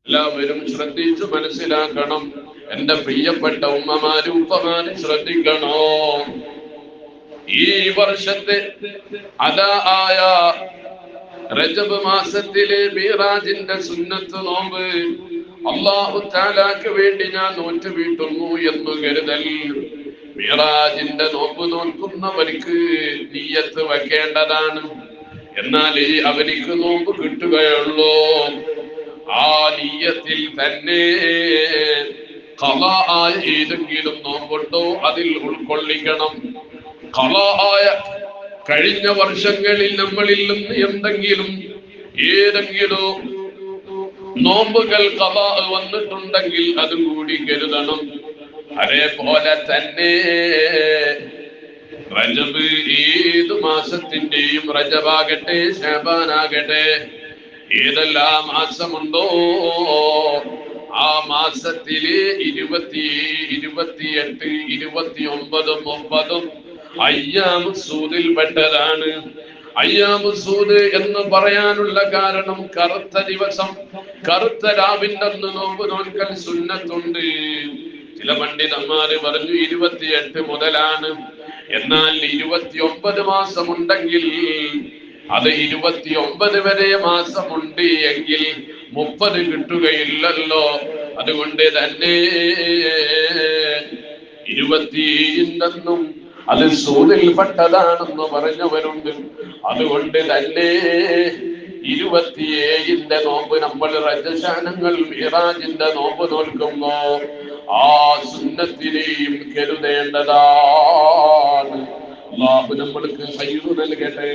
എല്ലാവരും ശ്രദ്ധിച്ചു മനസ്സിലാക്കണം. എന്റെ പ്രിയപ്പെട്ട ഉമ്മമാരും ഉപ്പമാരും ശ്രദ്ധിക്കണോ. ഈ വർഷത്തെ ആയ റജബ് മാസത്തിലെ മിറാജിന്റെ സുന്നത്ത് നോമ്പ് അല്ലാഹു തആലക്ക് വേണ്ടി ഞാൻ നോറ്റ് വീട്ടുന്നു എന്ന് കരുതൽ. മിറാജിന്റെ നോമ്പ് നോക്കുന്നവർക്ക് നിയ്യത്ത് വെക്കേണ്ടതാണ്. എന്നാൽ അവർക്ക് നോമ്പ് കിട്ടുകയുള്ളൂ. ആ നിയ്യത്തിൽ തന്നെ ഖളാ ആയ ഏതെങ്കിലും നോമ്പുണ്ടോ അതിൽ ഉൾക്കൊള്ളിക്കണം. ഖളാ ആയ കഴിഞ്ഞ വർഷങ്ങളിൽ നമ്മളിൽ നിന്ന് ഏതെങ്കിലും നോമ്പുകൾ ഖളാ വന്നിട്ടുണ്ടെങ്കിൽ അതും കൂടി കരുതണം. അതേപോലെ തന്നെ റജബ് ഏത് മാസത്തിന്റെയും റജബാകട്ടെ ശഅബാനാകട്ടെ ഏതെല്ലാം മാസമുണ്ടോ ആ മാസത്തിലെ 28, 29, 30 അയ്യാമു സൂദിൽ പെട്ടതാണ്. അയ്യാമു സൂദ് എന്ന് പറയാനുള്ള കാരണം കറുത്ത ദിവസം, കറുത്ത രാവിന്റെ അന്ന് നോമ്പ് നോൽക്കൽ സുന്നത്തുണ്ട്. ചില പണ്ഡിതന്മാര് പറഞ്ഞു 28 മുതലാണ്. എന്നാൽ 29 മാസമുണ്ടെങ്കിൽ അത് 29 വരെ മാസമുണ്ട് എങ്കിൽ 30 കിട്ടുകയില്ലല്ലോ. അതുകൊണ്ട് തന്നെ 27 അത് സൂദിൽപ്പെട്ടതാണെന്ന് പറഞ്ഞവരുണ്ട്. അതുകൊണ്ട് തന്നെ 27 നോമ്പ് നമ്മൾ റജശാനങ്ങൾ മിറാജിന്റെ നോമ്പ് നോൽക്കുമ്പോ ആ സുന്നത്തിനെയും കരുതേണ്ടതാണ്. അല്ലാഹു നമ്മൾക്ക് ഖൈർ നൽകട്ടെ.